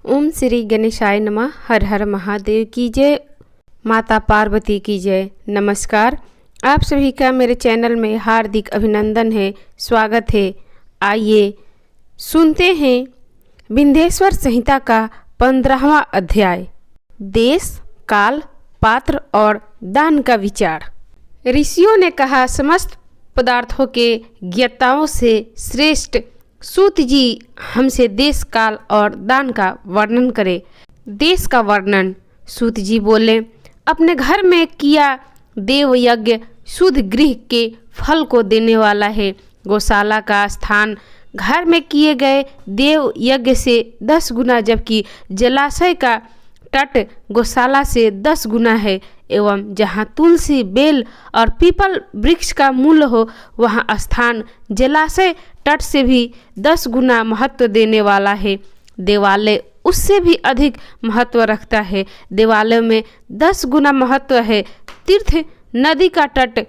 ओम श्री गणेशाय नमः। हर हर महादेव की जय। माता पार्वती की जय। नमस्कार, आप सभी का मेरे चैनल में हार्दिक अभिनंदन है, स्वागत है। आइए सुनते हैं विंध्येश्वर संहिता का 15वां अध्याय, देश, काल, पात्र और दान का विचार। ऋषियों ने कहा, समस्त पदार्थों के ज्ञाताओं से श्रेष्ठ सूत जी हमसे देश, काल और दान का वर्णन करें। देश का वर्णन। सूत जी बोले, अपने घर में किया देव यज्ञ शुद्ध गृह के फल को देने वाला है। गौशाला का स्थान घर में किए गए देव यज्ञ से 10 गुना, जबकि जलाशय का तट गौशाला से 10 गुना है। एवं जहाँ तुलसी, बेल और पीपल वृक्ष का मूल हो, वहाँ स्थान जलाशय तट से भी 10 गुना महत्व देने वाला है। देवालय उससे भी अधिक महत्व रखता है। देवालय में 10 गुना महत्व है। तीर्थ नदी का तट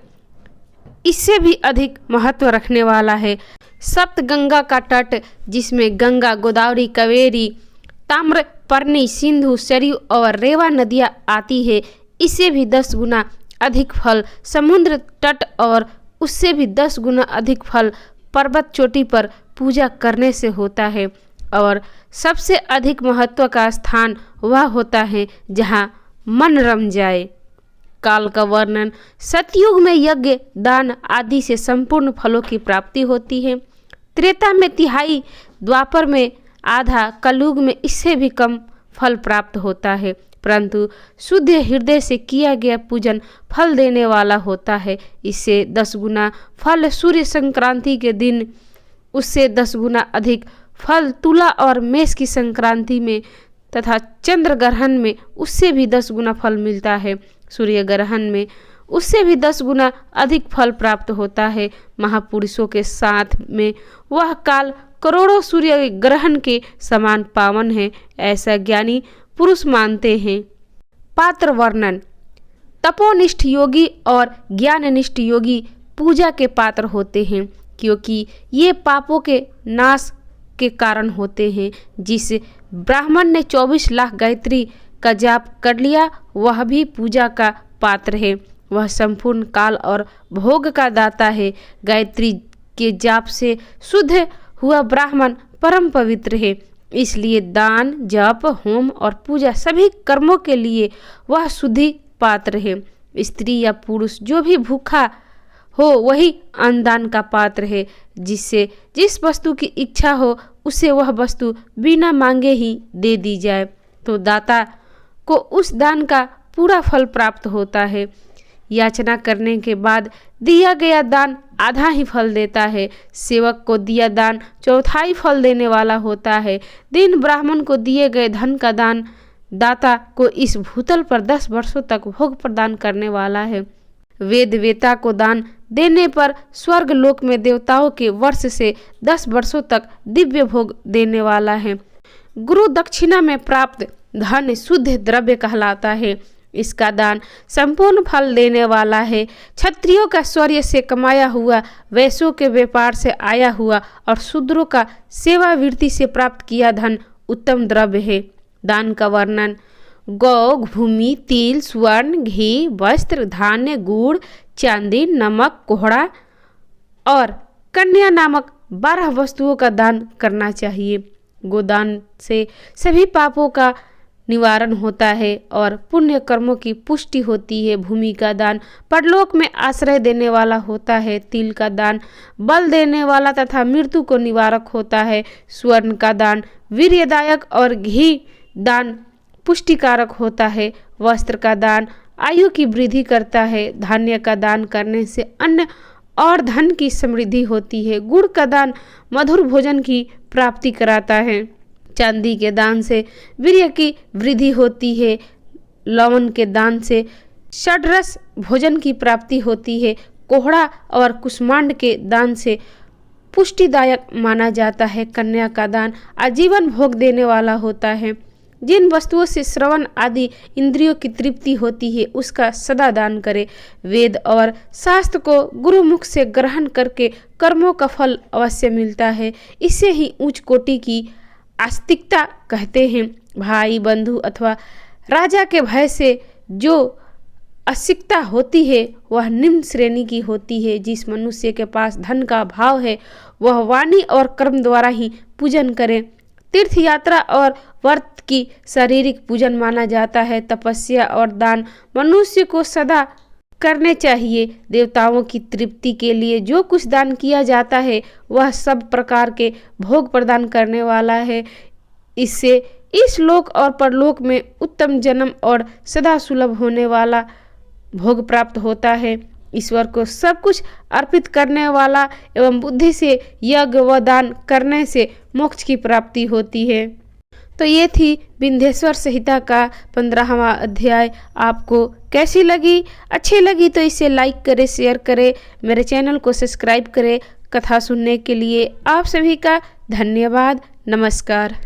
इससे भी अधिक महत्व रखने वाला है। सप्त गंगा का तट, जिसमें गंगा, गोदावरी, कावेरी, ताम्रपर्णी, सिंधु, सरयू और रेवा नदियाँ आती है, इससे भी 10 गुना अधिक फल। समुद्र तट और उससे भी 10 गुना अधिक फल पर्वत चोटी पर पूजा करने से होता है। और सबसे अधिक महत्व का स्थान वह होता है जहाँ मन रम जाए। काल का वर्णन। सतयुग में यज्ञ, दान आदि से संपूर्ण फलों की प्राप्ति होती है। त्रेता में तिहाई, द्वापर में आधा, कलयुग में इससे भी कम फल प्राप्त होता है। परंतु शुद्ध हृदय से किया गया पूजन फल देने वाला होता है। इससे 10 गुना फल सूर्य संक्रांति के दिन, उससे 10 गुना अधिक फल तुला और मेष की संक्रांति में तथा चंद्र ग्रहण में उससे भी 10 गुना फल मिलता है। सूर्य ग्रहण में उससे भी 10 गुना अधिक फल प्राप्त होता है। महापुरुषों के साथ में वह काल करोड़ों सूर्य ग्रहण के समान पावन है, ऐसा ज्ञानी पुरुष मानते हैं। पात्र वर्णन। तपोनिष्ठ योगी और ज्ञाननिष्ठ योगी पूजा के पात्र होते हैं, क्योंकि ये पापों के नाश के कारण होते हैं। जिस ब्राह्मण ने 24 लाख गायत्री का जाप कर लिया, वह भी पूजा का पात्र है। वह संपूर्ण काल और भोग का दाता है। गायत्री के जाप से शुद्ध हुआ ब्राह्मण परम पवित्र है। इसलिए दान, जप, होम और पूजा सभी कर्मों के लिए वह शुद्धि पात्र है। स्त्री या पुरुष जो भी भूखा हो, वही अन्नदान का पात्र है। जिससे जिस वस्तु की इच्छा हो, उसे वह वस्तु बिना मांगे ही दे दी जाए, तो दाता को उस दान का पूरा फल प्राप्त होता है। याचना करने के बाद दिया गया दान आधा ही फल देता है। सेवक को दिया दान चौथाई फल देने वाला होता है। दीन ब्राह्मण को दिए गए धन का दान दाता को इस भूतल पर 10 वर्षों तक भोग प्रदान करने वाला है। वेद वेता को दान देने पर स्वर्ग लोक में देवताओं के वर्ष से 10 वर्षों तक दिव्य भोग देने वाला है। गुरु दक्षिणा में प्राप्त धन शुद्ध द्रव्य कहलाता है। इसका दान संपूर्ण फल देने वाला है। क्षत्रियों का शौर्य से कमाया हुआ, वैश्यों के व्यापार से आया हुआ और शूद्रों का सेवावृत्ति से प्राप्त किया धन उत्तम द्रव्य है। दान का वर्णन। गौ, भूमि, तिल, स्वर्ण, घी, वस्त्र, धान्य, गुड़, चांदी, नमक, कोहड़ा और कन्या नामक 12 वस्तुओं का दान करना चाहिए। गोदान से सभी पापों का निवारण होता है और पुण्य कर्मों की पुष्टि होती है। भूमि का दान परलोक में आश्रय देने वाला होता है। तिल का दान बल देने वाला तथा मृत्यु को निवारक होता है। स्वर्ण का दान वीर्यदायक और घी दान पुष्टिकारक होता है। वस्त्र का दान आयु की वृद्धि करता है। धान्य का दान करने से अन्न और धन की समृद्धि होती है। गुड़ का दान मधुर भोजन की प्राप्ति कराता है। चांदी के दान से वीर्य की वृद्धि होती है। लवण के दान से षड्रस भोजन की प्राप्ति होती है। कोहड़ा और कुष्मांड के दान से पुष्टिदायक माना जाता है। कन्या का दान आजीवन भोग देने वाला होता है। जिन वस्तुओं से श्रवण आदि इंद्रियों की तृप्ति होती है, उसका सदा दान करे। वेद और शास्त्र को गुरुमुख से ग्रहण करके कर्मों का फल अवश्य मिलता है। इससे ही उच्च कोटि की आस्तिकता कहते हैं। भाई बंधु अथवा राजा के भय से जो असिकता होती है वह निम्न श्रेणी की होती है। जिस मनुष्य के पास धन का भाव है वह वाणी और कर्म द्वारा ही पूजन करे। तीर्थ यात्रा और व्रत की शारीरिक पूजन माना जाता है। तपस्या और दान मनुष्य को सदा करने चाहिए। देवताओं की तृप्ति के लिए जो कुछ दान किया जाता है वह सब प्रकार के भोग प्रदान करने वाला है। इससे इस लोक और परलोक में उत्तम जन्म और सदा सुलभ होने वाला भोग प्राप्त होता है। ईश्वर को सब कुछ अर्पित करने वाला एवं बुद्धि से यज्ञ व दान करने से मोक्ष की प्राप्ति होती है। तो ये थी विंध्येश्वर संहिता का 15वां अध्याय। आपको कैसी लगी? अच्छी लगी तो इसे लाइक करें, शेयर करें, मेरे चैनल को सब्सक्राइब करें। कथा सुनने के लिए आप सभी का धन्यवाद। नमस्कार।